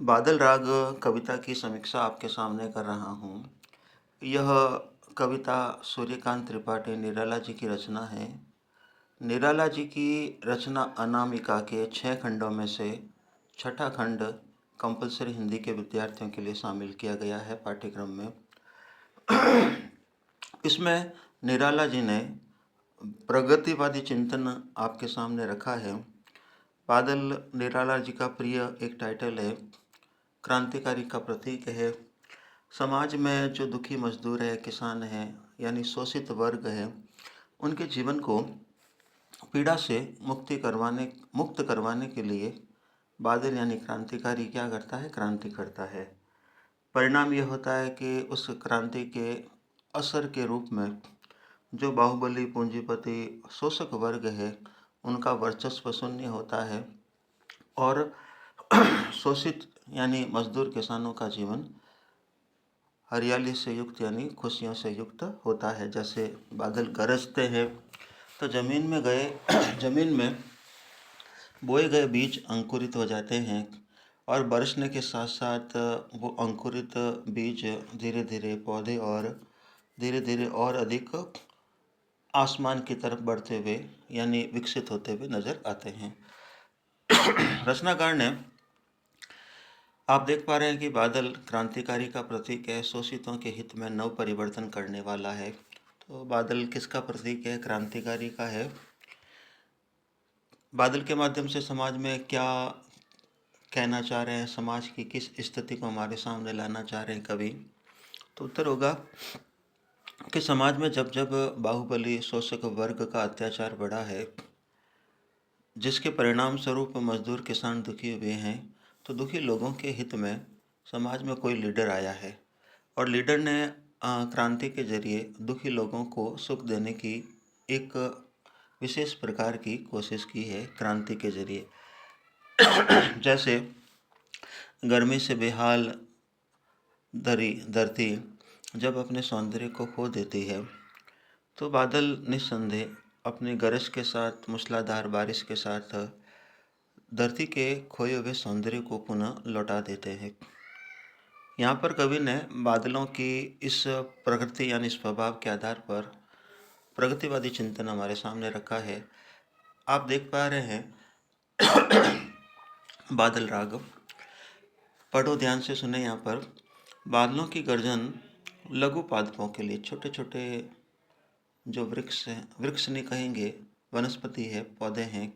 बादल राग कविता की समीक्षा आपके सामने कर रहा हूँ। यह कविता सूर्यकांत त्रिपाठी निराला जी की रचना है। निराला जी की रचना अनामिका के 6 खंडों में से छठा खंड कंपलसरी हिंदी के विद्यार्थियों के लिए शामिल किया गया है पाठ्यक्रम में। इसमें निराला जी ने प्रगतिवादी चिंतन आपके सामने रखा है। बादल निराला जी का प्रिय एक टाइटल है, क्रांतिकारी का प्रतीक है। समाज में जो दुखी मजदूर है, किसान है, यानी शोषित वर्ग है, उनके जीवन को पीड़ा से मुक्त करवाने के लिए बादल यानी क्रांतिकारी क्या करता है? क्रांति करता है। परिणाम यह होता है कि उस क्रांति के असर के रूप में जो बाहुबली पूंजीपति शोषक वर्ग है, उनका वर्चस्व शून्य होता है और शोषित यानी मजदूर किसानों का जीवन हरियाली से युक्त यानी खुशियों से युक्त होता है। जैसे बादल गरजते हैं तो जमीन में बोए गए बीज अंकुरित हो जाते हैं और बरसने के साथ साथ वो अंकुरित बीज धीरे धीरे पौधे और धीरे धीरे और अधिक आसमान की तरफ बढ़ते हुए यानी विकसित होते हुए नजर आते हैं। रचनाकार ने आप देख पा रहे हैं कि बादल क्रांतिकारी का प्रतीक है, शोषितों के हित में नव परिवर्तन करने वाला है। तो बादल किसका प्रतीक है? क्रांतिकारी का है। बादल के माध्यम से समाज में क्या कहना चाह रहे हैं, समाज की किस स्थिति को हमारे सामने लाना चाह रहे हैं कवि? तो उत्तर होगा कि समाज में जब जब बाहुबली शोषक वर्ग का अत्याचार बढ़ा है, जिसके परिणाम स्वरूप मजदूर किसान दुखी हुए हैं, तो दुखी लोगों के हित में समाज में कोई लीडर आया है और लीडर ने क्रांति के जरिए दुखी लोगों को सुख देने की एक विशेष प्रकार की कोशिश की है क्रांति के जरिए। जैसे गर्मी से बेहाल धरती जब अपने सौंदर्य को खो देती है, तो बादल निस्संदेह अपनी गरज के साथ, मूसलाधार बारिश के साथ धरती के खोए हुए सौंदर्य को पुनः लौटा देते हैं। यहाँ पर कवि ने बादलों की इस प्रकृति यानी स्वभाव के आधार पर प्रगतिवादी चिंतन हमारे सामने रखा है। आप देख पा रहे हैं बादल राग, पढ़ो ध्यान से, सुने। यहाँ पर बादलों की गर्जन लघु पादपों के लिए, छोटे छोटे जो वृक्ष हैं, वृक्ष नहीं कहेंगे, वनस्पति है, पौधे हैं,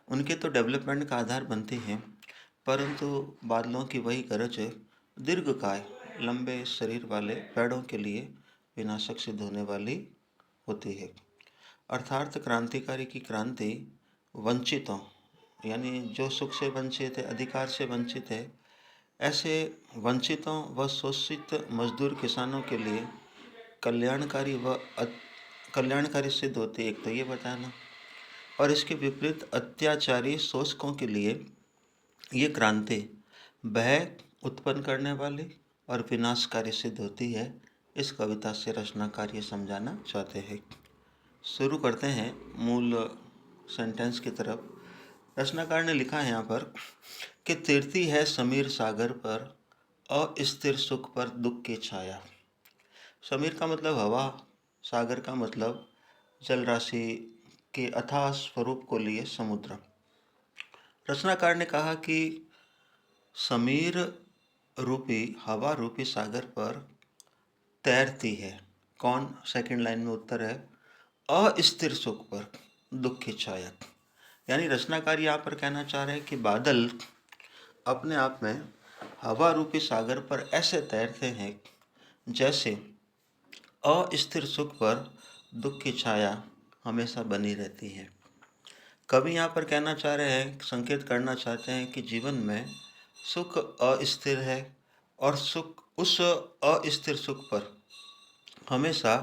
उनके तो डेवलपमेंट का आधार बनते हैं, परंतु बादलों की वही गरज दीर्घकाय लंबे शरीर वाले पेड़ों के लिए विनाशक सिद्ध होने वाली होती है। अर्थात क्रांतिकारी की क्रांति वंचितों यानी जो सुख से वंचित है, अधिकार से वंचित है, ऐसे वंचितों व शोषित मजदूर किसानों के लिए कल्याणकारी सिद्ध होती है, एक तो ये बताना। और इसके विपरीत अत्याचारी शोषकों के लिए ये क्रांति भय उत्पन्न करने वाली और विनाशकारी सिद्ध होती है। इस कविता से रचनाकार ये समझाना चाहते हैं। शुरू करते हैं मूल सेंटेंस की तरफ। रचनाकार ने लिखा है यहाँ पर कि तीरती है समीर सागर पर, अस्थिर सुख पर दुख की छाया। समीर का मतलब हवा, सागर का मतलब जल राशि के अथाह स्वरूप को लिए समुद्र। रचनाकार ने कहा कि समीर रूपी हवा रूपी सागर पर तैरती है कौन? सेकंड लाइन में उत्तर है, अस्थिर सुख पर दुख की छाया। यानी रचनाकार यहाँ पर कहना चाह रहे हैं कि बादल अपने आप में हवा रूपी सागर पर ऐसे तैरते हैं जैसे अस्थिर सुख पर दुख की छाया हमेशा बनी रहती है। कवि यहाँ पर कहना चाह रहे हैं, संकेत करना चाहते हैं कि जीवन में सुख अस्थिर है और उस अस्थिर सुख पर हमेशा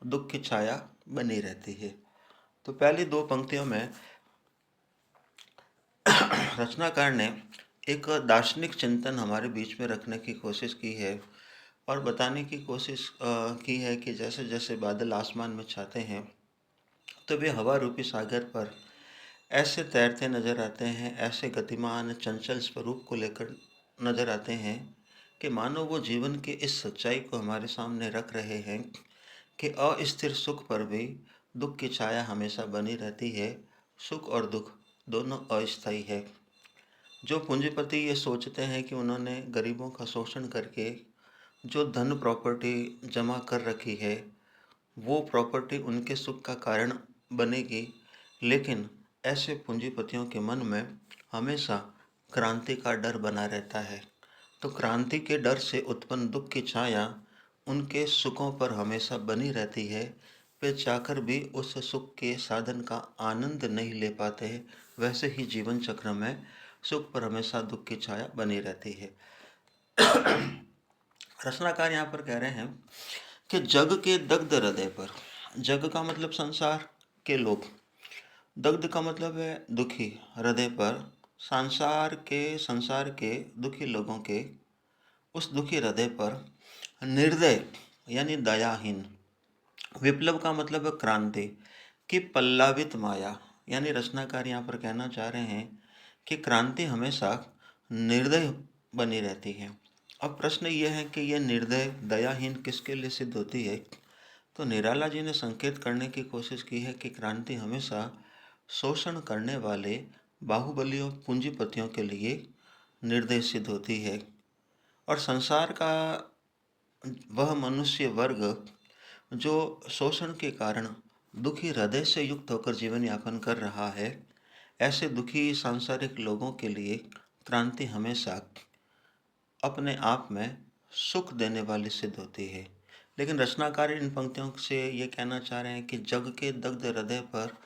दुख की छाया बनी रहती है। तो पहली दो पंक्तियों में रचनाकार ने एक दार्शनिक चिंतन हमारे बीच में रखने की कोशिश की है और बताने की कोशिश की है कि जैसे जैसे बादल आसमान में छाते हैं तो वे हवा रूपी सागर पर ऐसे तैरते नजर आते हैं, ऐसे गतिमान चंचल स्वरूप को लेकर नजर आते हैं कि मानो वो जीवन की इस सच्चाई को हमारे सामने रख रहे हैं कि अस्थिर सुख पर भी दुख की छाया हमेशा बनी रहती है। सुख और दुख दोनों अस्थायी है। जो पूंजीपति ये सोचते हैं कि उन्होंने गरीबों का शोषण करके जो धन प्रॉपर्टी जमा कर रखी है वो प्रॉपर्टी उनके सुख का कारण बनेगी, लेकिन ऐसे पूंजीपतियों के मन में हमेशा क्रांति का डर बना रहता है। तो क्रांति के डर से उत्पन्न दुख की छाया उनके सुखों पर हमेशा बनी रहती है। वे चाहकर भी उस सुख के साधन का आनंद नहीं ले पाते हैं। वैसे ही जीवन चक्र में सुख पर हमेशा दुख की छाया बनी रहती है। रचनाकार यहाँ पर कह रहे हैं कि जग के दग्ध हृदय पर, जग का मतलब संसार के लोग, दग्ध का मतलब है दुखी, हृदय पर संसार के दुखी लोगों के उस दुखी हृदय पर निर्दय यानी दयाहीन, विप्लव का मतलब है क्रांति की पल्लावित माया, यानी रचनाकार यहाँ पर कहना चाह रहे हैं कि क्रांति हमेशा निर्दय बनी रहती है। अब प्रश्न ये है कि यह निर्दय दयाहीन किसके लिए सिद्ध होती है। तो निराला जी ने संकेत करने की कोशिश की है कि क्रांति हमेशा शोषण करने वाले बाहुबलियों पूंजीपतियों के लिए निर्दय सिद्ध होती है, और संसार का वह मनुष्य वर्ग जो शोषण के कारण दुखी हृदय से युक्त होकर जीवन यापन कर रहा है, ऐसे दुखी सांसारिक लोगों के लिए क्रांति हमेशा अपने आप में सुख देने वाली सिद्ध होती है। लेकिन रचनाकार इन पंक्तियों से ये कहना चाह रहे हैं कि जग के दग्ध हृदय पर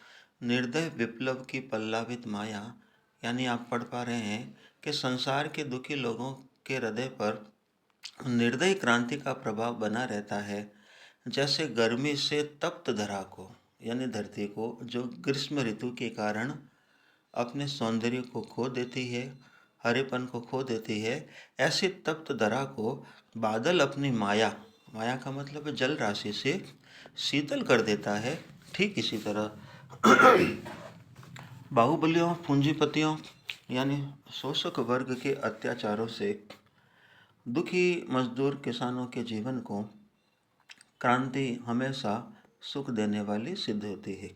निर्दय विप्लव की पल्लावित माया, यानी आप पढ़ पा रहे हैं कि संसार के दुखी लोगों के हृदय पर निर्दयी क्रांति का प्रभाव बना रहता है। जैसे गर्मी से तप्त धरा को, यानी धरती को, जो ग्रीष्म ऋतु के कारण अपने सौंदर्य को खो देती है, हरेपन को खो देती है, ऐसी तप्त धरा को बादल अपनी माया, माया का मतलब है जल राशि से शीतल कर देता है। ठीक इसी तरह बाहुबलियों पूंजीपतियों यानी शोषक वर्ग के अत्याचारों से दुखी मजदूर किसानों के जीवन को क्रांति हमेशा सुख देने वाली सिद्ध होती है।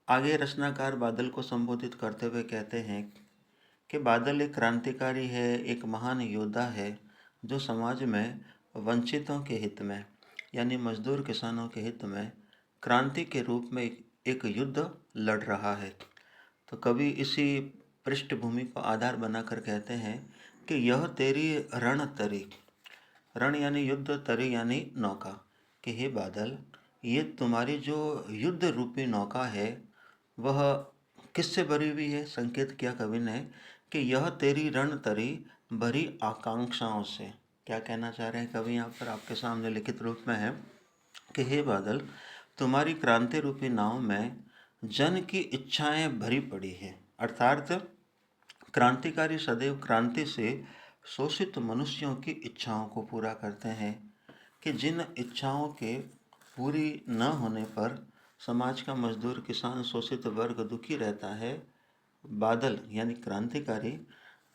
आगे रचनाकार बादल को संबोधित करते हुए कहते हैं कि बादल एक क्रांतिकारी है, एक महान योद्धा है जो समाज में वंचितों के हित में यानी मजदूर किसानों के हित में क्रांति के रूप में एक युद्ध लड़ रहा है। तो कवि इसी पृष्ठभूमि को आधार बनाकर कहते हैं कि यह तेरी रण तरी, रण यानी युद्ध, तरी यानी नौका, कि हे बादल, ये तुम्हारी जो युद्ध रूपी नौका है वह किससे भरी हुई है। संकेत किया कवि ने कि यह तेरी रण तरी भरी आकांक्षाओं से। क्या कहना चाह रहे हैं कवि यहाँ पर आपके सामने लिखित रूप में है कि हे बादल, तुम्हारी क्रांति रूपी नाव में जन की इच्छाएं भरी पड़ी है। अर्थात क्रांतिकारी सदैव क्रांति से शोषित मनुष्यों की इच्छाओं को पूरा करते हैं, कि जिन इच्छाओं के पूरी न होने पर समाज का मजदूर किसान शोषित वर्ग दुखी रहता है, बादल यानी क्रांतिकारी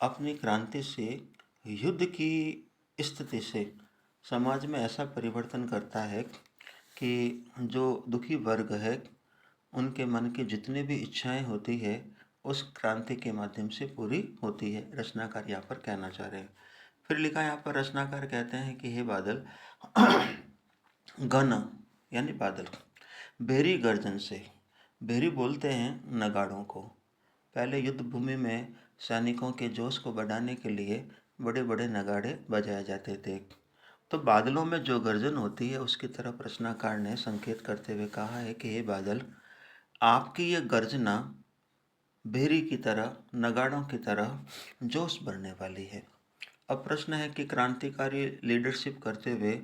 अपनी क्रांति से युद्ध की स्थिति से समाज में ऐसा परिवर्तन करता है कि जो दुखी वर्ग है उनके मन की जितनी भी इच्छाएं होती है उस क्रांति के माध्यम से पूरी होती है। रचनाकार यहाँ पर कहना चाह रहे हैं। फिर लिखा यहाँ पर, रचनाकार कहते हैं कि हे बादल, घन यानी बादल भेरी गर्जन से, भेरी बोलते हैं नगाड़ों को। पहले युद्ध भूमि में सैनिकों के जोश को बढ़ाने के लिए बड़े बड़े नगाड़े बजाए जाते थे। तो बादलों में जो गर्जन होती है उसकी तरफ रचनाकार ने संकेत करते हुए कहा है कि हे बादल, आपकी ये गर्जना भेरी की तरह, नगाड़ों की तरह जोश भरने वाली है। अब प्रश्न है कि क्रांतिकारी लीडरशिप करते हुए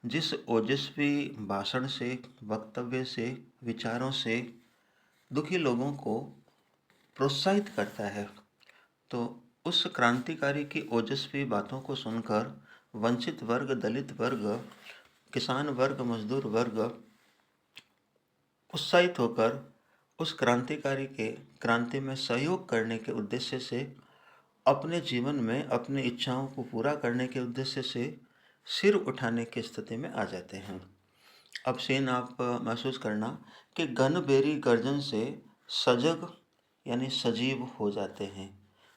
जिस ओजस्वी भाषण से, वक्तव्य से, विचारों से दुखी लोगों को प्रोत्साहित करता है, तो उस क्रांतिकारी की ओजस्वी बातों को सुनकर वंचित वर्ग, दलित वर्ग, किसान वर्ग, मजदूर वर्ग उत्साहित होकर उस क्रांतिकारी के क्रांति में सहयोग करने के उद्देश्य से अपने जीवन में अपनी इच्छाओं को पूरा करने के उद्देश्य से सिर उठाने की स्थिति में आ जाते हैं। अब सीन आप महसूस करना कि घनबेरी गर्जन से सजग यानी सजीव हो जाते हैं।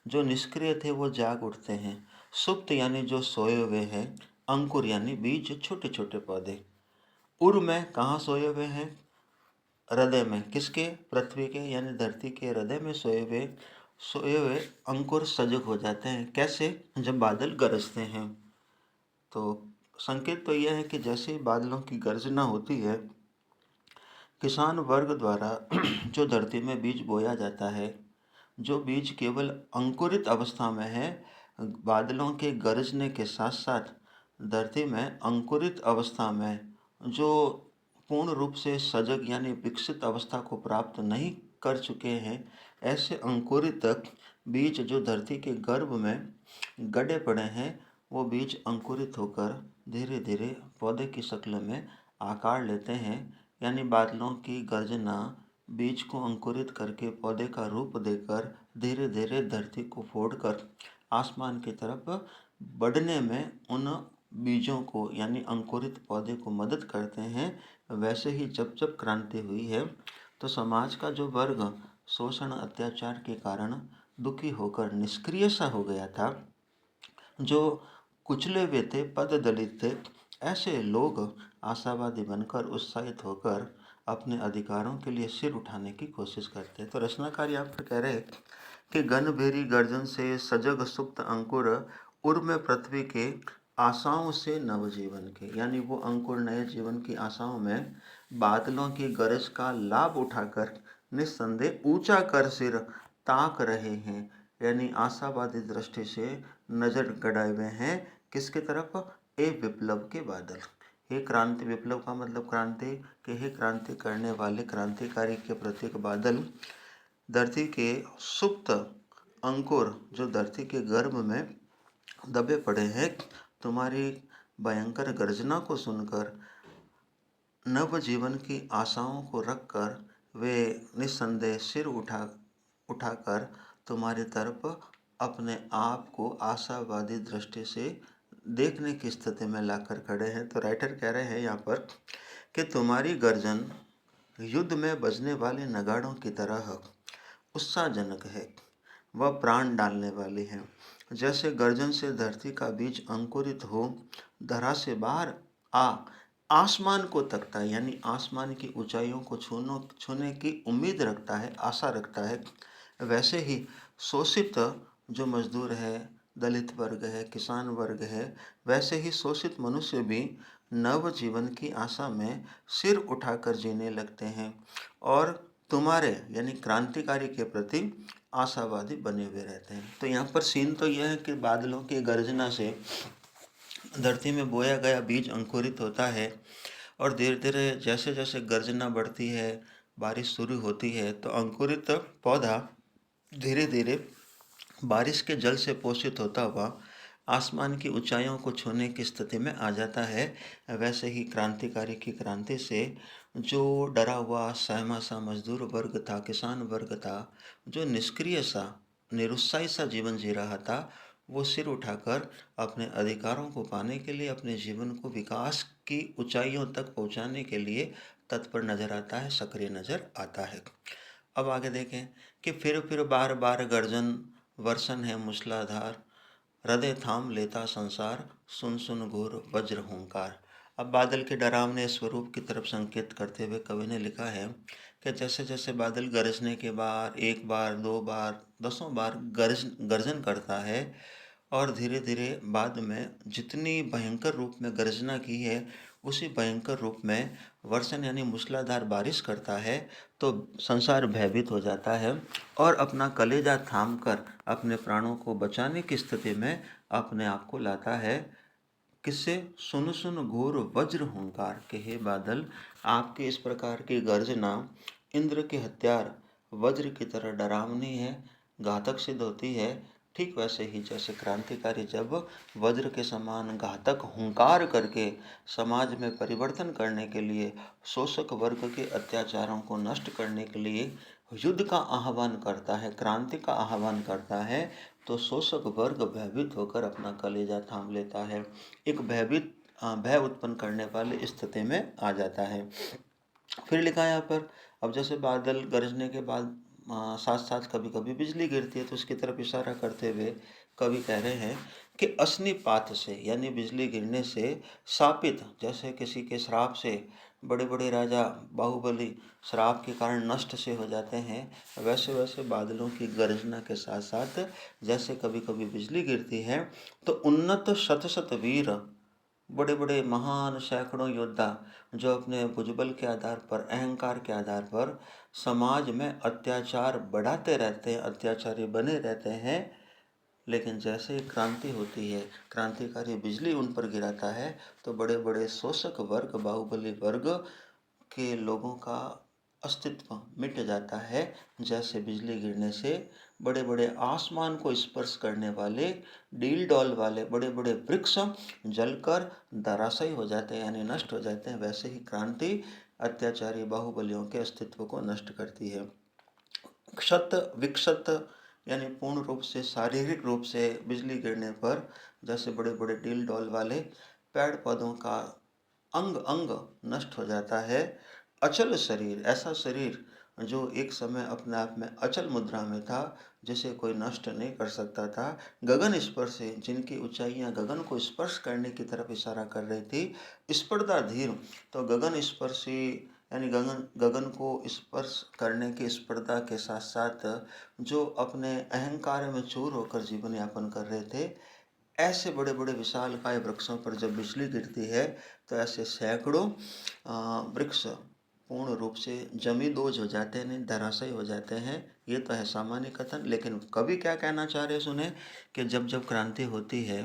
जो निष्क्रिय थे वो जाग उठते हैं। सुप्त यानी जो सोए हुए हैं। अंकुर यानी बीज, छोटे छोटे पौधे। उर में कहाँ सोए हुए हैं? हृदय में। किसके? पृथ्वी के यानी धरती के हृदय में सोए हुए अंकुर सजग हो जाते हैं। कैसे? जब बादल गरजते हैं। तो संकेत तो यह है कि जैसे ही बादलों की गर्जना होती है, किसान वर्ग द्वारा जो धरती में बीज बोया जाता है, जो बीज केवल अंकुरित अवस्था में है, बादलों के गरजने के साथ साथ धरती में अंकुरित अवस्था में जो पूर्ण रूप से सजग यानी विकसित अवस्था को प्राप्त नहीं कर चुके हैं, ऐसे अंकुरित बीज जो धरती के गर्भ में गड़े पड़े हैं, वो बीज अंकुरित होकर धीरे धीरे पौधे की शक्ल में आकार लेते हैं। यानी बादलों की गर्जना बीज को अंकुरित करके पौधे का रूप देकर धीरे धीरे धरती को फोड़कर आसमान की तरफ बढ़ने में उन बीजों को यानी अंकुरित पौधे को मदद करते हैं। वैसे ही जब जब क्रांति हुई है तो समाज का जो वर्ग शोषण अत्याचार के कारण दुखी होकर निष्क्रिय सा हो गया था, जो कुचले हुए थे, पद दलित थे, ऐसे लोग आशावादी बनकर उत्साहित होकर अपने अधिकारों के लिए सिर उठाने की कोशिश करते हैं। तो रचनाकार यहाँ पर कह रहे हैं कि घनभेरी गर्जन से सजग सुप्त अंकुर उर में पृथ्वी के आशाओं से नवजीवन के, यानी वो अंकुर नए जीवन की आशाओं में बादलों की गरज का लाभ उठाकर निस्संदेह ऊंचा कर सिर ताक रहे हैं। यानी आशावादी दृष्टि से नजर गड़ाए हुए हैं किसके तरफ? ए विप्लव के बादल। हे क्रांति, विप्लव का मतलब क्रांति, के हे क्रांति करने वाले क्रांतिकारी के प्रतीक बादल धरती के सुप्त अंकुर जो धरती के गर्भ में दबे पड़े हैं, तुम्हारी भयंकर गर्जना को सुनकर नव जीवन की आशाओं को रखकर वे निस्संदेह सिर उठाकर तुम्हारी तरफ अपने आप को आशावादी दृष्टि से देखने की स्थिति में लाकर खड़े हैं। तो राइटर कह रहे हैं यहाँ पर कि तुम्हारी गर्जन युद्ध में बजने वाले नगाड़ों की तरह उत्साहजनक है, वह प्राण डालने वाली है। जैसे गर्जन से धरती का बीज अंकुरित हो धरा से बाहर आ आसमान को तकता है, यानी आसमान की ऊंचाइयों को छूने की उम्मीद रखता है, आशा रखता है, वैसे ही शोषित जो मजदूर है, दलित वर्ग है, किसान वर्ग है, वैसे ही शोषित मनुष्य भी नव जीवन की आशा में सिर उठाकर जीने लगते हैं और तुम्हारे यानी क्रांतिकारी के प्रति आशावादी बने हुए रहते हैं। तो यहाँ पर सीन तो यह है कि बादलों की गर्जना से धरती में बोया गया बीज अंकुरित होता है और धीरे धीरे जैसे जैसे गर्जना बढ़ती है, बारिश शुरू होती है, तो अंकुरित पौधा धीरे धीरे बारिश के जल से पोषित होता हुआ आसमान की ऊंचाइयों को छूने की स्थिति में आ जाता है। वैसे ही क्रांतिकारी की क्रांति से जो डरा हुआ सहमा सा मजदूर वर्ग था, किसान वर्ग था, जो निष्क्रिय सा निरुत्साही सा जीवन जी रहा था, वो सिर उठाकर अपने अधिकारों को पाने के लिए, अपने जीवन को विकास की ऊंचाइयों तक पहुंचाने के लिए तत्पर नजर आता है, सक्रिय नजर आता है। अब आगे देखें कि फिर बार बार गर्जन वर्षण है मूसलाधार, हृदय थाम लेता संसार, सुन सुन घोर वज्र हुंकार। अब बादल के डरावने स्वरूप की तरफ संकेत करते हुए कवि ने लिखा है कि जैसे जैसे बादल गरजने के बाद एक बार, दो बार, दसों बार गर्जन करता है और धीरे धीरे बाद में जितनी भयंकर रूप में गर्जना की है उसी भयंकर रूप में वर्षण यानी मूसलाधार बारिश करता है, तो संसार भयभीत हो जाता है और अपना कलेजा थाम कर अपने प्राणों को बचाने की स्थिति में अपने आप को लाता है। किससे? सुन सुन घोर वज्र हुंकार के हे बादल, आपके इस प्रकार की गर्जना इंद्र के हथियार वज्र की तरह डरावनी है, घातक सिद्ध होती है। ठीक वैसे ही जैसे क्रांतिकारी जब वज्र के समान घातक हुंकार करके समाज में परिवर्तन करने के लिए, शोषक वर्ग के अत्याचारों को नष्ट करने के लिए युद्ध का आह्वान करता है, क्रांति का आह्वान करता है, तो शोषक वर्ग भयभीत होकर अपना कलेजा थाम लेता है, एक भय उत्पन्न करने वाली स्थिति में आ जाता है। फिर लिखा है यहाँ पर, अब जैसे बादल गरजने के बाद साथ साथ कभी कभी बिजली गिरती है, तो उसकी तरफ इशारा करते हुए कवि कह रहे हैं कि अग्निपात से, यानी बिजली गिरने से, शापित, जैसे किसी के श्राप से बड़े बड़े राजा बाहुबली श्राप के कारण नष्ट से हो जाते हैं, वैसे वैसे बादलों की गर्जना के साथ साथ जैसे कभी कभी बिजली गिरती है, तो उन्नत शत शत वीर, बड़े बड़े महान सैकड़ों योद्धा जो अपने भुजबल के आधार पर, अहंकार के आधार पर समाज में अत्याचार बढ़ाते रहते हैं, अत्याचारी बने रहते हैं, लेकिन जैसे ही क्रांति होती है, क्रांतिकारी बिजली उन पर गिराता है, तो बड़े बड़े शोषक वर्ग, बाहुबली वर्ग के लोगों का अस्तित्व मिट जाता है। जैसे बिजली गिरने से बड़े बड़े आसमान को स्पर्श करने वाले डील डॉल वाले बड़े बड़े वृक्ष जलकर धराशायी हो जाते हैं, यानी नष्ट हो जाते हैं, वैसे ही क्रांति अत्याचारी बाहुबलियों के अस्तित्व को नष्ट करती है। क्षत विक्षत, यानी पूर्ण रूप से, शारीरिक रूप से बिजली गिरने पर जैसे बड़े बड़े डील डॉल वाले पेड़ पौधों का अंग अंग नष्ट हो जाता है। अचल शरीर, ऐसा शरीर जो एक समय अपने आप में अचल मुद्रा में था, जिसे कोई नष्ट नहीं कर सकता था, गगन स्पर्श, जिनकी ऊंचाइयां गगन को स्पर्श करने की तरफ इशारा कर रही थी, स्पर्धा धीर, तो गगन स्पर्शी, यानी गगन गगन को स्पर्श करने की स्पर्धा के साथ साथ जो अपने अहंकार में चूर होकर जीवन यापन कर रहे थे, ऐसे बड़े बड़े विशालकाय वृक्षों पर जब बिजली गिरती है, तो ऐसे सैकड़ों वृक्ष पूर्ण रूप से जमींदोज हो जाते हैं, धराशायी हो जाते हैं। ये तो है सामान्य कथन, लेकिन कवि क्या कहना चाह रहे सुने, कि जब जब क्रांति होती है,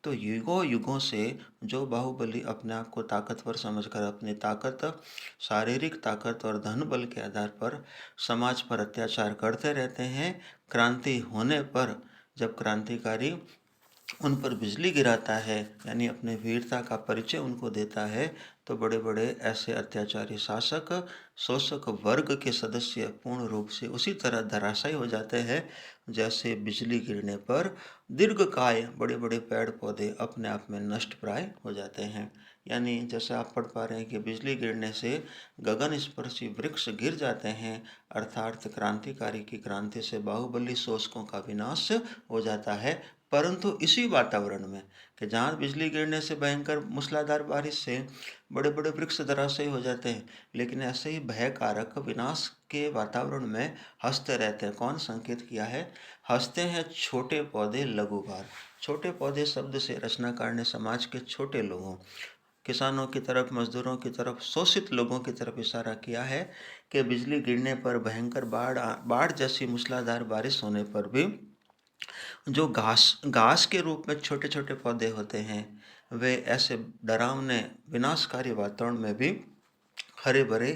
तो युगों युगों से जो बाहुबली अपने आप को ताकतवर समझकर अपनी ताकत, शारीरिक ताकत और धन बल के आधार पर समाज पर अत्याचार करते रहते हैं, क्रांति होने पर जब क्रांतिकारी उन पर बिजली गिराता है, यानी अपने वीरता का परिचय उनको देता है, तो बड़े बड़े ऐसे अत्याचारी शासक, शोषक वर्ग के सदस्य पूर्ण रूप से उसी तरह धराशायी हो जाते हैं, जैसे बिजली गिरने पर दीर्घकाय बड़े बड़े पेड़ पौधे अपने आप में नष्ट प्राय हो जाते हैं। यानी जैसे आप पढ़ पा रहे हैं कि बिजली गिरने से गगन स्पर्शी वृक्ष गिर जाते हैं, अर्थात क्रांतिकारी की क्रांति से बाहुबली शोषकों का विनाश हो जाता है। परंतु इसी वातावरण में, कि जहाँ बिजली गिरने से, भयंकर मूसलाधार बारिश से बड़े बड़े वृक्ष धराशायी हो जाते हैं, लेकिन ऐसे ही भयकारक विनाश के वातावरण में हंसते रहते हैं। कौन संकेत किया है? हंसते हैं छोटे पौधे लघुभार। छोटे पौधे शब्द से रचनाकार ने समाज के छोटे लोगों, किसानों की तरफ, मजदूरों की तरफ, शोषित लोगों की तरफ इशारा किया है कि बिजली गिरने पर, भयंकर बाढ़ जैसी मूसलाधार बारिश होने पर भी जो घास घास के रूप में छोटे छोटे पौधे होते हैं, वे ऐसे डरावने विनाशकारी वातावरण में भी हरे भरे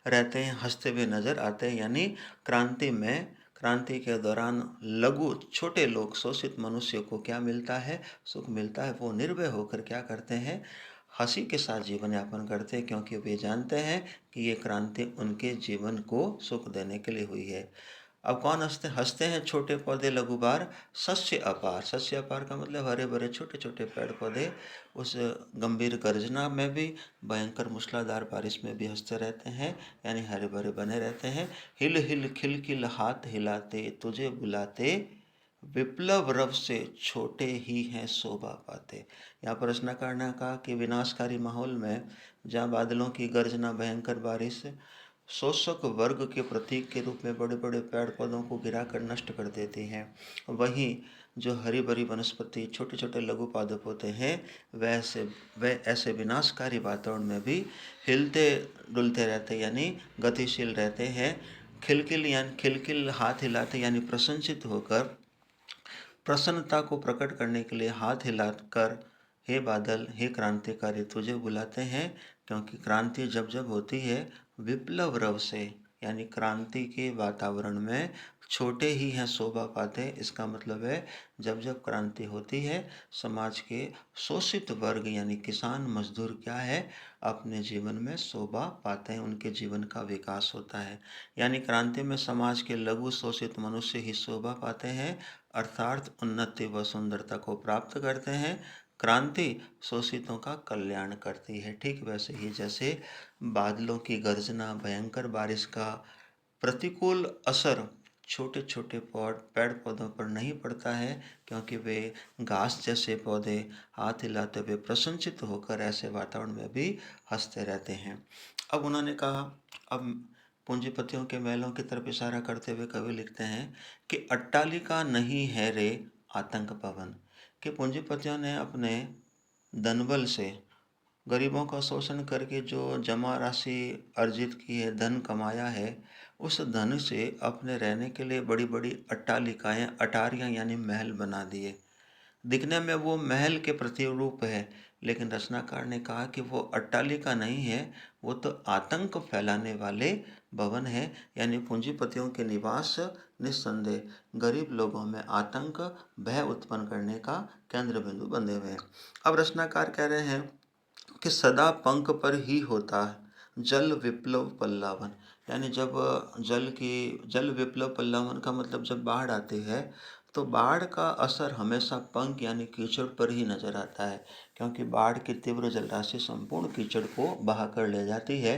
रहते हैं, हंसते हुए नजर आते हैं। यानी क्रांति के दौरान लघु छोटे लोग, शोषित मनुष्य को क्या मिलता है? सुख मिलता है। वो निर्भय होकर क्या करते हैं? हंसी के साथ जीवन यापन करते हैं, क्योंकि वे जानते हैं कि ये क्रांति उनके जीवन को सुख देने के लिए हुई है। अब कौन हंसते हंसते हैं? छोटे पौधे लघुबार, शस्य अपार। शस्य अपार का मतलब हरे भरे छोटे छोटे पेड़ पौधे उस गंभीर गर्जना में भी, भयंकर मूसलाधार बारिश में भी हंसते रहते हैं, यानी हरे भरे बने रहते हैं। हिल हिल खिलखिल हाथ हिलाते तुझे बुलाते, विप्लव रव से छोटे ही हैं शोभा पाते। यहाँ पर रचनाकार ने कहा कि विनाशकारी माहौल में, जहाँ बादलों की गर्जना, भयंकर बारिश शोषक वर्ग के प्रतीक के रूप में बड़े बड़े पेड़ पौधों को गिराकर नष्ट कर देती हैं, वहीं जो हरी भरी वनस्पति, छोटे छोटे लघु पादप होते हैं, वह ऐसे विनाशकारी वातावरण में भी हिलते डुलते रहते, यानी गतिशील रहते हैं। खिलखिल हाथ हिलाते, यानी प्रशंसित होकर प्रसन्नता को प्रकट करने के लिए हाथ हिलाकर, हे बादल, हे क्रांतिकारी, तुझे बुलाते हैं, क्योंकि क्रांति जब जब होती है विप्लव रव से, यानी क्रांति के वातावरण में छोटे ही हैं शोभा पाते। इसका मतलब है जब जब क्रांति होती है, समाज के शोषित वर्ग यानी किसान मजदूर क्या है, अपने जीवन में शोभा पाते हैं, उनके जीवन का विकास होता है। यानी क्रांति में समाज के लघु शोषित मनुष्य ही शोभा पाते हैं, अर्थात उन्नति व सुंदरता को प्राप्त करते हैं। क्रांति शोषितों का कल्याण करती है। ठीक वैसे ही जैसे बादलों की गर्जना, भयंकर बारिश का प्रतिकूल असर छोटे छोटे पेड़ पौधों पर नहीं पड़ता है, क्योंकि वे घास जैसे पौधे हाथ हिलाते हुए प्रसन्नचित्त होकर ऐसे वातावरण में भी हंसते रहते हैं। अब उन्होंने कहा, अब पूंजीपतियों के महलों की तरफ इशारा करते हुए कवि लिखते हैं कि अट्टालिका नहीं है रे आतंक भवन, कि पूंजीपतियों ने अपने धनबल से गरीबों का शोषण करके जो जमा राशि अर्जित की है, धन कमाया है, उस धन से अपने रहने के लिए बड़ी बड़ी अट्टालिकाएं, अटारियां यानी महल बना दिए। दिखने में वो महल के प्रतिरूप है, लेकिन रचनाकार ने कहा कि वो अट्टालिका नहीं है, वो तो आतंक फैलाने वाले भवन है। यानी पूंजीपतियों के निवास निस्संदेह गरीब लोगों में आतंक, भय उत्पन्न करने का केंद्र बिंदु बने हुए हैं। अब रचनाकार कह रहे हैं कि सदा पंख पर ही होता है जल विप्लव पल्लावन। यानी जब जल विप्लव पल्लावन का मतलब जब बाढ़ आती है, तो बाढ़ का असर हमेशा पंख यानी कीचड़ पर ही नजर आता है, क्योंकि बाढ़ की तीव्र जलराशि संपूर्ण कीचड़ को बहा कर ले जाती है।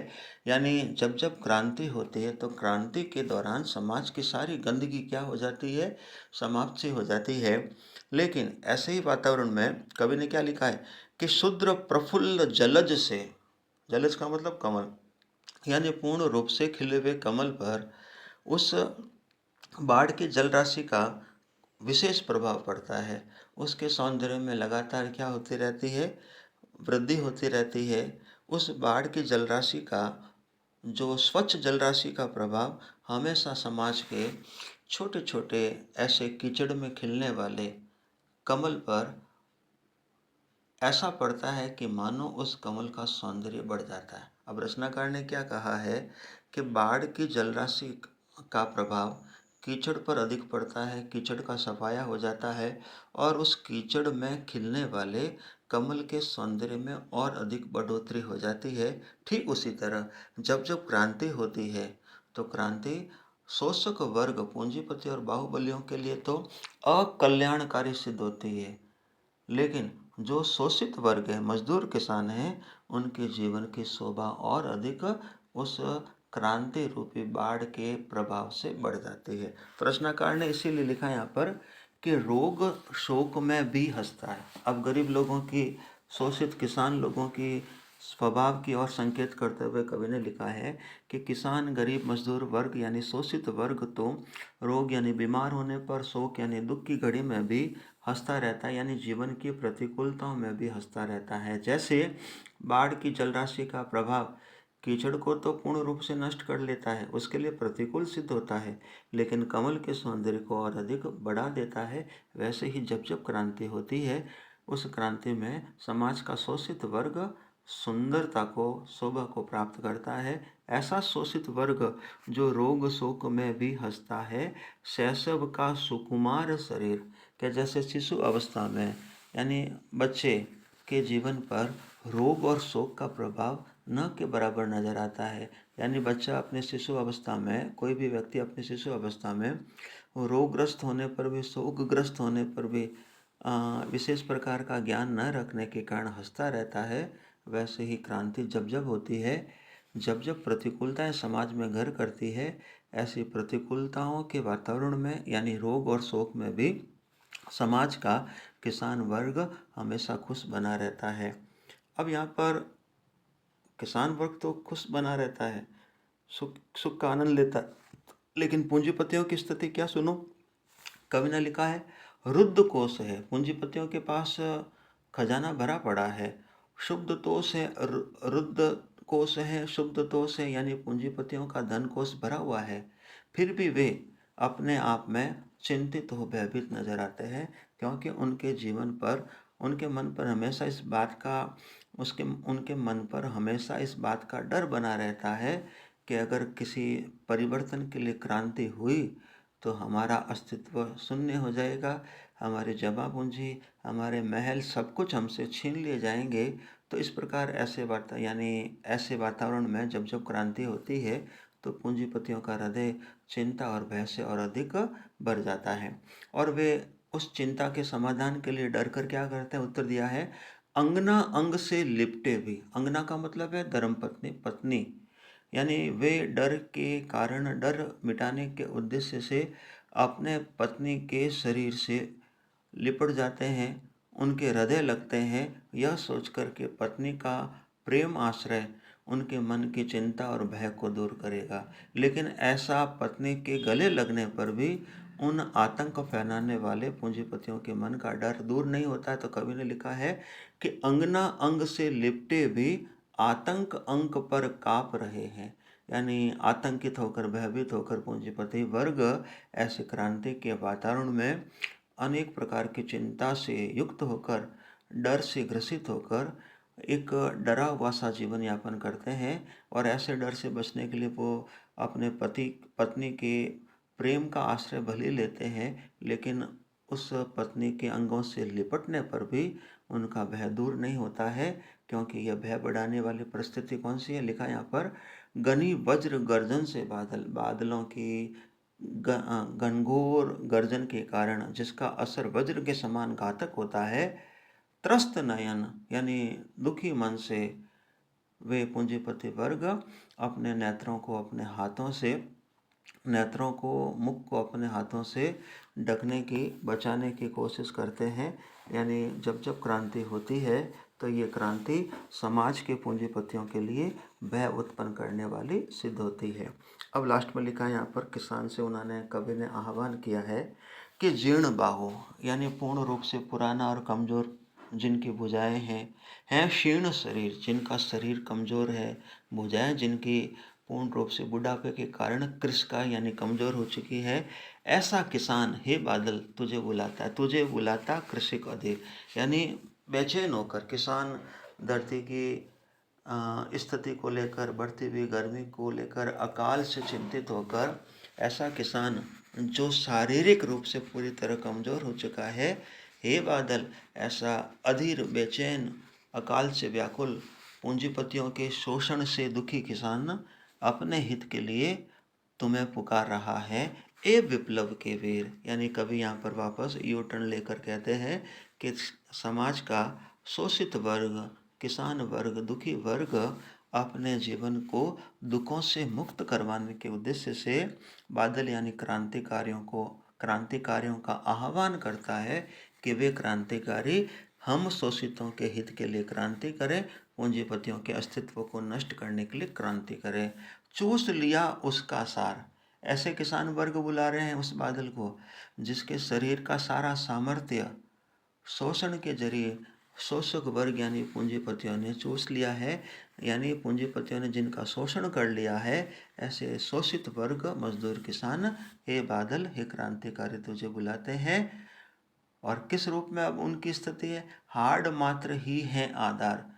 यानी जब जब क्रांति होती है, तो क्रांति के दौरान समाज की सारी गंदगी क्या हो जाती है, समाप्त सी हो जाती है। लेकिन ऐसे ही वातावरण में कवि ने क्या लिखा है कि शुद्र प्रफुल्ल जलज से, जलज का मतलब कमल, यानी पूर्ण रूप से खिले हुए कमल पर उस बाढ़ की जल राशि का विशेष प्रभाव पड़ता है। उसके सौंदर्य में लगातार क्या होती रहती है, वृद्धि होती रहती है। उस बाढ़ की जल राशि का, जो स्वच्छ जल राशि का प्रभाव हमेशा समाज के छोटे छोटे ऐसे कीचड़ में खिलने वाले कमल पर ऐसा पड़ता है कि मानो उस कमल का सौंदर्य बढ़ जाता है। अब रचनाकार ने क्या कहा है कि बाढ़ की जलराशि का प्रभाव कीचड़ पर अधिक पड़ता है, कीचड़ का सफाया हो जाता है और उस कीचड़ में खिलने वाले कमल के सौंदर्य में और अधिक बढ़ोतरी हो जाती है। ठीक उसी तरह जब जब क्रांति होती है, तो क्रांति शोषक वर्ग, पूंजीपति और बाहुबलियों के लिए तो अकल्याणकारी सिद्ध होती है, लेकिन जो शोषित वर्ग है, मजदूर किसान हैं, उनके जीवन की शोभा और अधिक उस क्रांति रूपी बाढ़ के प्रभाव से बढ़ जाती है। तो रचनाकार ने इसीलिए लिखा यहाँ पर कि रोग शोक में भी हंसता है। अब गरीब लोगों की, शोषित किसान लोगों की स्वभाव की ओर संकेत करते हुए कवि ने लिखा है कि किसान, गरीब, मजदूर वर्ग यानी शोषित वर्ग तो रोग यानी बीमार होने पर, शोक यानी दुख की घड़ी में भी हंसता रहता है, यानी जीवन की प्रतिकूलताओं में भी हंसता रहता है। जैसे बाढ़ की जलराशि का प्रभाव कीचड़ को तो पूर्ण रूप से नष्ट कर लेता है, उसके लिए प्रतिकूल सिद्ध होता है, लेकिन कमल के सौंदर्य को और अधिक बढ़ा देता है। वैसे ही जब जब क्रांति होती है, उस क्रांति में समाज का शोषित वर्ग सुंदरता को, शोभा को प्राप्त करता है। ऐसा शोषित वर्ग जो रोग शोक में भी हंसता है, शैशव का सुकुमार शरीर के जैसे शिशु अवस्था में, यानी बच्चे के जीवन पर रोग और शोक का प्रभाव न के बराबर नजर आता है। यानी बच्चा अपने शिशु अवस्था में, कोई भी व्यक्ति अपने शिशु अवस्था में रोगग्रस्त होने पर भी, शोकग्रस्त होने पर भी विशेष प्रकार का ज्ञान न रखने के कारण हंसता रहता है। वैसे ही क्रांति जब जब होती है, जब जब प्रतिकूलताएं समाज में घर करती है, ऐसी प्रतिकूलताओं के वातावरण में यानी रोग और शोक में भी समाज का किसान वर्ग हमेशा खुश बना रहता है। अब यहाँ पर किसान वर्ग तो खुश बना रहता है, सुख सुख का आनंद लेता है, लेकिन पूंजीपतियों की स्थिति क्या सुनो। कवि ने लिखा है, रुद्ध कोष है, पूंजीपतियों के पास खजाना भरा पड़ा है, शुद्ध तोष है, रुद्ध कोष है, शुद्ध तोष है, यानी पूंजीपतियों का धन कोष भरा हुआ है, फिर भी वे अपने आप में चिंतित हो, भयभीत नजर आते हैं, क्योंकि उनके जीवन पर, उनके मन पर हमेशा इस बात का, उसके उनके मन पर हमेशा इस बात का डर बना रहता है कि अगर किसी परिवर्तन के लिए क्रांति हुई, तो हमारा अस्तित्व शून्य हो जाएगा, हमारी जमा पूंजी, हमारे महल, सब कुछ हमसे छीन लिए जाएंगे। तो इस प्रकार ऐसे यानी ऐसे वातावरण में जब जब क्रांति होती है, तो पूंजीपतियों का हृदय चिंता और भय से और अधिक बढ़ जाता है, और वे उस चिंता के समाधान के लिए डर कर क्या करते हैं। उत्तर दिया है, अंगना अंग से लिपटे भी। अंगना का मतलब है धर्मपत्नी, पत्नी, यानी वे डर के कारण, डर मिटाने के उद्देश्य से अपने पत्नी के शरीर से लिपट जाते हैं, उनके हृदय लगते हैं, यह सोचकर के पत्नी का प्रेम आश्रय उनके मन की चिंता और भय को दूर करेगा। लेकिन ऐसा पत्नी के गले लगने पर भी उन आतंक फैलाने वाले पूंजीपतियों के मन का डर दूर नहीं होता है। तो कवि ने लिखा है कि अंगना अंग से लिपटे भी आतंक अंक पर काप रहे हैं, यानी आतंकित होकर, भयभीत होकर पूंजीपति वर्ग ऐसे क्रांति के वातावरण में अनेक प्रकार की चिंता से युक्त होकर, डर से ग्रसित होकर एक डरा हुआ सा जीवन यापन करते हैं। और ऐसे डर से बचने के लिए वो अपने पति पत्नी के प्रेम का आश्रय भले लेते हैं, लेकिन उस पत्नी के अंगों से लिपटने पर भी उनका भय दूर नहीं होता है। क्योंकि यह भय बढ़ाने वाली परिस्थिति कौन सी है, लिखा यहाँ पर, घनी वज्र गर्जन से बादल, बादलों की घनघोर गर्जन के कारण जिसका असर वज्र के समान घातक होता है। त्रस्त नयन, यानी दुखी मन से वे पूंजीपति वर्ग अपने नेत्रों को अपने हाथों से, नेत्रों को, मुख को अपने हाथों से ढकने की, बचाने की कोशिश करते हैं। यानी जब जब क्रांति होती है तो ये क्रांति समाज के पूंजीपतियों के लिए भय उत्पन्न करने वाली सिद्ध होती है। अब लास्ट में लिखा है यहाँ पर, किसान से उन्होंने, कवि ने आह्वान किया है कि जीर्ण बाहु, यानी पूर्ण रूप से पुराना और कमज़ोर जिनकी भुजाएं हैं क्षीण शरीर, जिनका शरीर कमज़ोर है, भुजाएं जिनकी पूर्ण रूप से बुढ़ापे के कारण कृशका यानी कमज़ोर हो चुकी है, ऐसा किसान हे बादल तुझे बुलाता है, तुझे बुलाता कृषिक अधिक। यानी बेचैन होकर किसान धरती की स्थिति को लेकर, बढ़ती हुई गर्मी को लेकर, अकाल से चिंतित होकर, ऐसा किसान जो शारीरिक रूप से पूरी तरह कमज़ोर हो चुका है, हे बादल, ऐसा अधीर, बेचैन, अकाल से व्याकुल, पूंजीपतियों के शोषण से दुखी किसान अपने हित के लिए तुम्हें पुकार रहा है, ए विप्लव के वीर। यानी कवि यहाँ पर वापस यू टर्न लेकर कहते हैं कि समाज का शोषित वर्ग, किसान वर्ग, दुखी वर्ग अपने जीवन को दुखों से मुक्त करवाने के उद्देश्य से बादल यानी क्रांतिकारियों का आह्वान करता है कि वे क्रांतिकारी हम शोषितों के हित के लिए क्रांति करें, पूंजीपतियों के अस्तित्व को नष्ट करने के लिए क्रांति करें। चूस लिया उसका सार, ऐसे किसान वर्ग बुला रहे हैं उस बादल को जिसके शरीर का सारा सामर्थ्य शोषण के जरिए शोषक वर्ग यानी पूंजीपतियों ने चूस लिया है। यानी पूंजीपतियों ने जिनका शोषण कर लिया है, ऐसे शोषित वर्ग, मजदूर, किसान, हे बादल, हे क्रांतिकारी तुझे बुलाते हैं। और किस रूप में अब उनकी स्थिति है, हार्ड मात्र ही है आधार।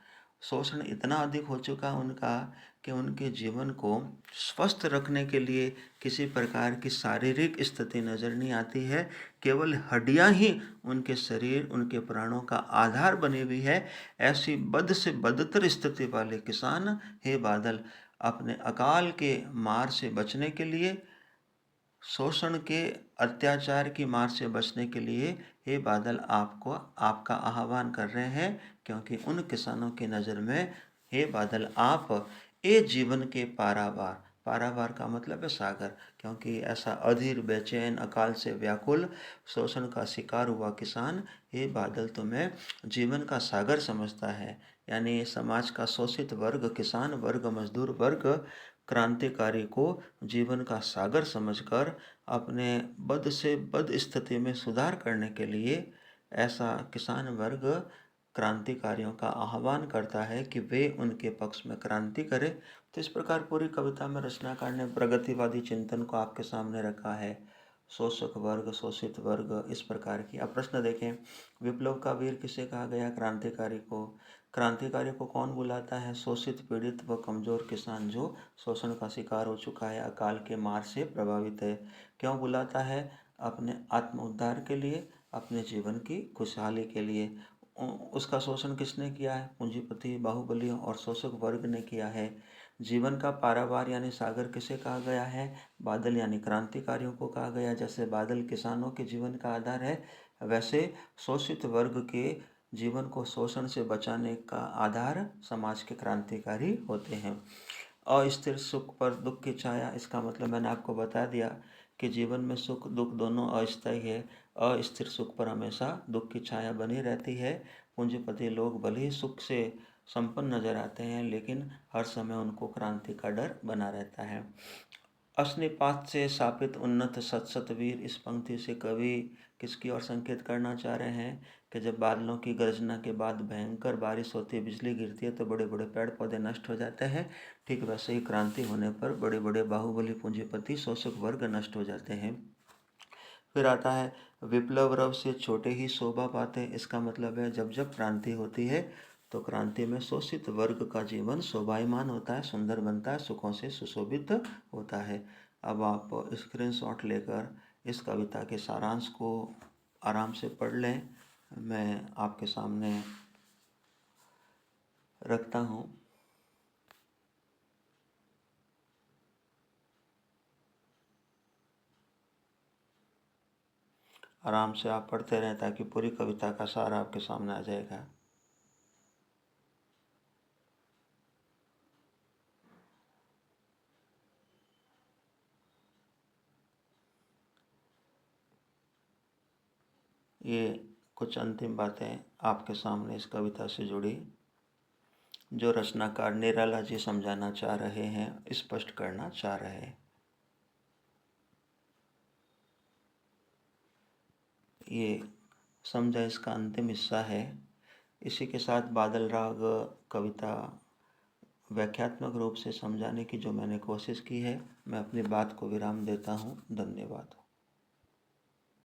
शोषण इतना अधिक हो चुका उनका कि उनके जीवन को स्वस्थ रखने के लिए किसी प्रकार की शारीरिक स्थिति नज़र नहीं आती है, केवल हड्डियां ही उनके शरीर, उनके प्राणों का आधार बनी हुई है। ऐसी बद से बदतर स्थिति वाले किसान, हे बादल, अपने अकाल के मार से बचने के लिए, शोषण के अत्याचार की मार से बचने के लिए, हे बादल, आपको, आपका आह्वान कर रहे हैं। क्योंकि उन किसानों की नज़र में, हे बादल, आप ए जीवन के पारावार, पारावार का मतलब है सागर, क्योंकि ऐसा अधीर, बेचैन, अकाल से व्याकुल, शोषण का शिकार हुआ किसान, हे बादल, तुम्हें जीवन का सागर समझता है। यानी समाज का शोषित वर्ग, किसान वर्ग, मजदूर वर्ग क्रांतिकारी को जीवन का सागर समझकर अपने बद से बद स्थिति में सुधार करने के लिए ऐसा किसान वर्ग क्रांतिकारियों का आह्वान करता है कि वे उनके पक्ष में क्रांति करें। तो इस प्रकार पूरी कविता में रचनाकार ने प्रगतिवादी चिंतन को आपके सामने रखा है। शोषक वर्ग, शोषित वर्ग, इस प्रकार की। अब प्रश्न देखें, विप्लव का वीर किसे कहा गया, क्रांतिकारी को। क्रांतिकारी को कौन बुलाता है, शोषित, पीड़ित व कमजोर किसान जो शोषण का शिकार हो चुका है, अकाल के मार से प्रभावित है। क्यों बुलाता है, अपने आत्म उद्धार के लिए, अपने जीवन की खुशहाली के लिए। उसका शोषण किसने किया है, पूंजीपति, बाहुबलियों और शोषक वर्ग ने किया है। जीवन का पारावार यानी सागर किसे कहा गया है? बादल यानी क्रांतिकारियों को कहा गया। जैसे बादल किसानों के जीवन का आधार है, वैसे शोषित वर्ग के जीवन को शोषण से बचाने का आधार समाज के क्रांतिकारी होते हैं। अस्थिर सुख पर दुख की छाया, इसका मतलब मैंने आपको बता दिया कि जीवन में सुख दुख दोनों अस्थायी है। अस्थिर सुख पर हमेशा दुख की छाया बनी रहती है। पूंजीपति लोग भले ही सुख से संपन्न नजर आते हैं, लेकिन हर समय उनको क्रांति का डर बना रहता है। अग्निपात से शापित उन्नत सत वीर, इस पंक्ति से कवि किसकी ओर संकेत करना चाह रहे हैं कि जब बादलों की गर्जना के बाद भयंकर बारिश होती है, बिजली गिरती है, तो बड़े बड़े पेड़ पौधे नष्ट हो जाते हैं। ठीक वैसे ही क्रांति होने पर बड़े बड़े बाहुबली पूंजीपति शोषक वर्ग नष्ट हो जाते हैं। फिर आता है विप्लव रव से छोटे ही शोभा पाते। इसका मतलब है जब जब क्रांति होती है तो क्रांति में शोषित वर्ग का जीवन शोभायमान होता है, सुंदर बनता है, सुखों से सुशोभित होता है। अब आप स्क्रीनशॉट लेकर इस कविता के सारांश को आराम से पढ़ लें। मैं आपके सामने रखता हूँ। आराम से आप पढ़ते रहें ताकि पूरी कविता का सार आपके सामने आ जाएगा। ये कुछ अंतिम बातें आपके सामने इस कविता से जुड़ी जो रचनाकार निराला जी समझाना चाह रहे हैं, स्पष्ट करना चाह रहे हैं। ये समझा इसका अंतिम हिस्सा है। इसी के साथ बादल राग कविता व्याख्यात्मक रूप से समझाने की जो मैंने कोशिश की है, मैं अपनी बात को विराम देता हूँ। धन्यवाद।